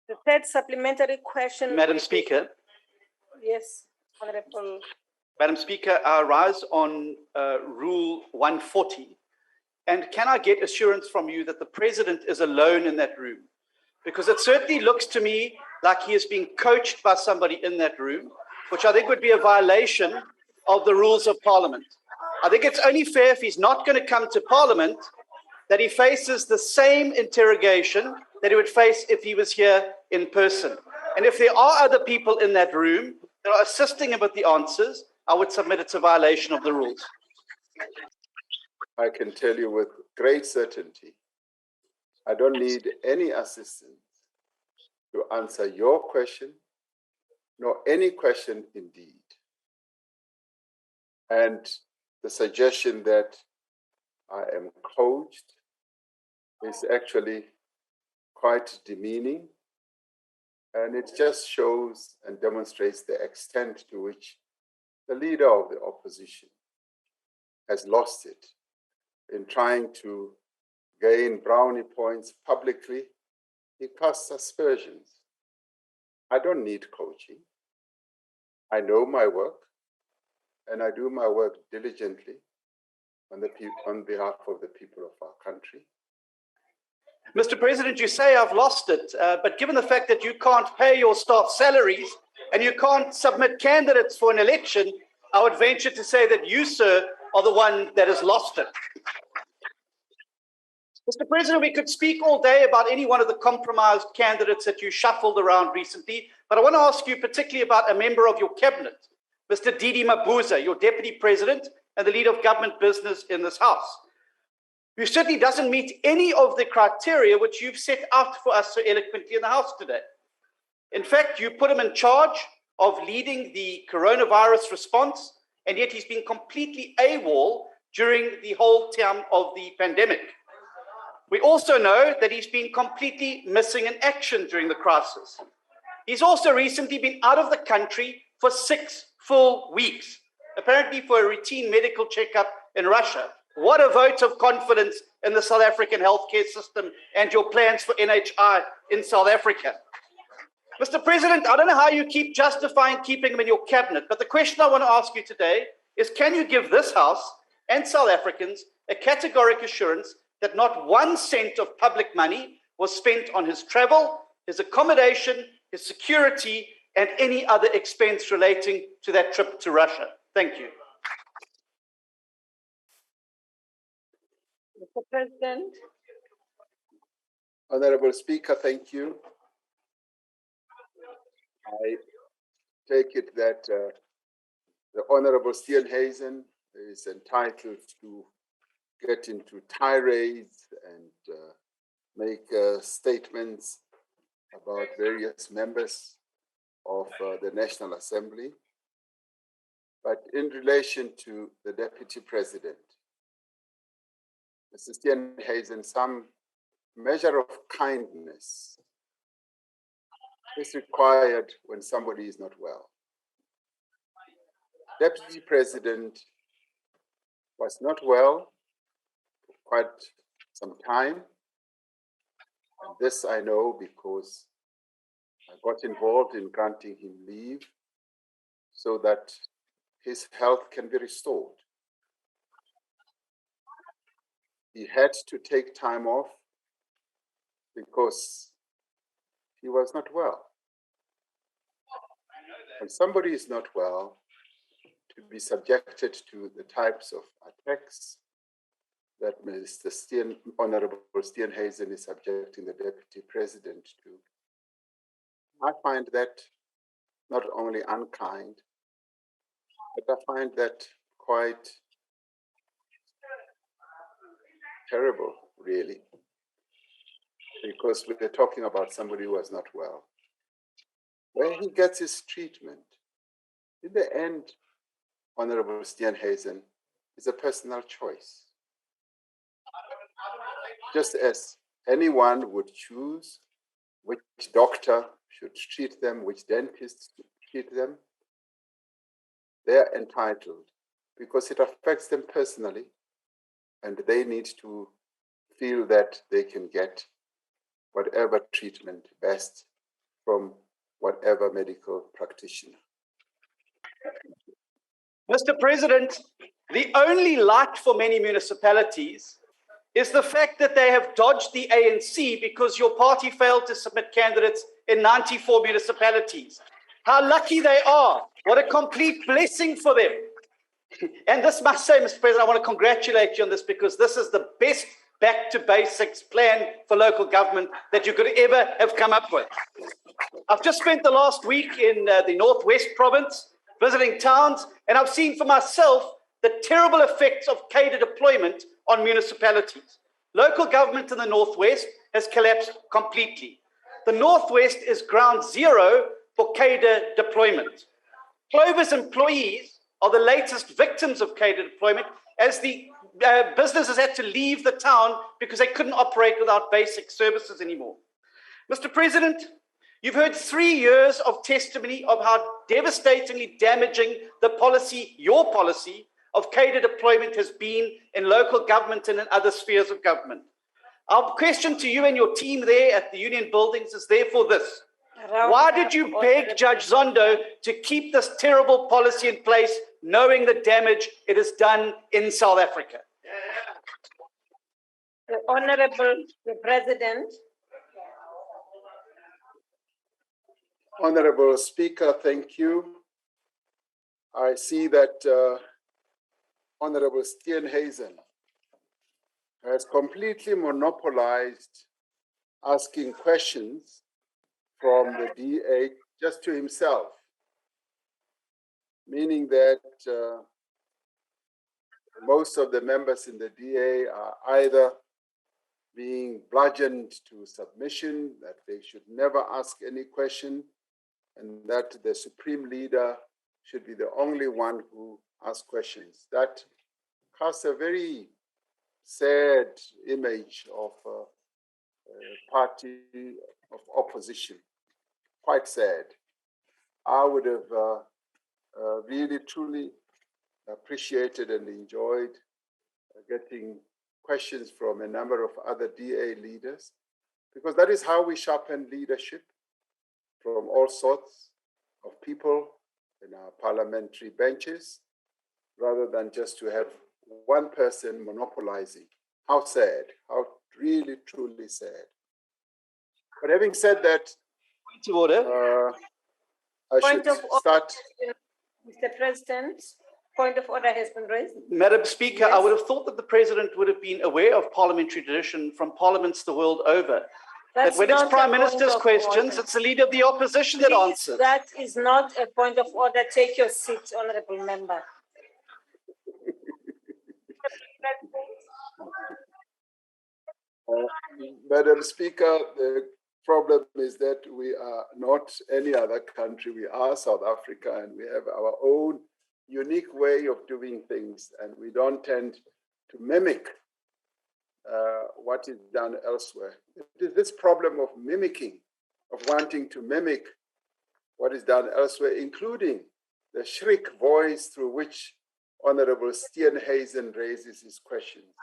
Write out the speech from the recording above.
The third supplementary question. Madam Speaker. Yes, Honorable. Madam Speaker, I rise on Rule 140. And can I get assurance from you that the President is alone in that room? Because it certainly looks to me like he is being coached by somebody in that room, which I think would be a violation of the rules of Parliament. I think it's only fair if he's not going to come to Parliament that he faces the same interrogation that he would face if he was here in person. And if there are other people in that room that are assisting him with the answers, I would submit it's a violation of the rules. I can tell you with great certainty, I don't need any assistance to answer your question, nor any question indeed. And the suggestion that I am coached is actually quite demeaning, and it just shows and demonstrates the extent to which the leader of the opposition has lost it in trying to gain brownie points publicly. He casts aspersions. I don't need coaching. I know my work, and I do my work diligently on behalf of the people of our country. Mr. President, you say I've lost it, but given the fact that you can't pay your staff salaries and you can't submit candidates for an election, I would venture to say that you, sir, are the one that has lost it. Mr. President, we could speak all day about any one of the compromised candidates that you shuffled around recently, but I want to ask you particularly about a member of your cabinet, Mr. Didi Mabuza, your deputy president and the leader of government business in this House, who certainly doesn't meet any of the criteria which you've set out for us so eloquently in the House today. In fact, you put him in charge of leading the coronavirus response, and yet he's been completely AWOL during the whole time of the pandemic. We also know that he's been completely missing in action during the crisis. He's also recently been out of the country for 6 full weeks, apparently for a routine medical checkup in Russia. What a vote of confidence in the South African healthcare system and your plans for NHI in South Africa. Mr. President, I don't know how you keep justifying keeping him in your cabinet, but the question I want to ask you today is, can you give this House and South Africans a categoric assurance that not 1 cent of public money was spent on his travel, his accommodation, his security, and any other expense relating to that trip to Russia? Thank you. Mr. President. Honorable Speaker, thank you. I take it that the Honorable Steenhuisen is entitled to get into tirades and make statements about various members of the National Assembly. But in relation to the Deputy President, Mr. Steenhuisen, some measure of kindness is required when somebody is not well. Deputy President was not well for quite some time. And this I know because I got involved in granting him leave so that his health can be restored. He had to take time off because he was not well. When somebody is not well, to be subjected to the types of attacks that Honorable Steenhuisen is subjecting the Deputy President to, I find that not only unkind, but I find that quite terrible, really, because we're talking about somebody who was not well. Where he gets his treatment, in the end, Honorable Steenhuisen, is a personal choice. Just as anyone would choose which doctor should treat them, which dentist should treat them, they're entitled because it affects them personally, and they need to feel that they can get whatever treatment best from whatever medical practitioner. Mr. President, the only light for many municipalities is the fact that they have dodged the ANC because your party failed to submit candidates in 94 municipalities. How lucky they are. What a complete blessing for them. And this must say, Mr. President, I want to congratulate you on this because this is the best back to basics plan for local government that you could ever have come up with. I've just spent the last week in the Northwest province visiting towns, and I've seen for myself the terrible effects of cadre deployment on municipalities. Local government in the Northwest has collapsed completely. The Northwest is ground zero for cadre deployment. Clover's employees are the latest victims of cadre deployment as the businesses had to leave the town because they couldn't operate without basic services anymore. Mr. President, you've heard 3 years of testimony of how devastatingly damaging the policy, your policy, of cadre deployment has been in local government and in other spheres of government. Our question to you and your team there at the Union Buildings is therefore this. Why did you beg Judge Zondo to keep this terrible policy in place, knowing the damage it has done in South Africa? The Honorable the President. Honorable Speaker, thank you. I see that Honorable Steenhuisen has completely monopolized asking questions from the DA just to himself, meaning that most of the members in the DA are either being bludgeoned to submission, that they should never ask any question, and that the Supreme Leader should be the only one who asks questions. That casts a very sad image of a party of opposition. Quite sad. I would have really, truly appreciated and enjoyed getting questions from a number of other DA leaders, because that is how we sharpen leadership from all sorts of people in our parliamentary benches, rather than just to have one person monopolizing. How sad, how really, truly sad. But having said that, To order. I Point should of order. start. Mr. President, point of order has been raised. Madam Speaker, I Yes. would have thought that the President would have been aware of parliamentary tradition from parliaments the world over. That's That when it's not Prime a point Minister's of questions, order. it's the Leader of the Opposition that Please, answers. that is not a point of order. Take your seat, Honorable Member. Madam Speaker, the problem is that we are not any other country. We are South Africa, and we have our own unique way of doing things, and we don't tend to mimic what is done elsewhere. It is this problem of mimicking, of wanting to mimic what is done elsewhere, including the shriek voice through which Honorable Steenhuisen raises his questions.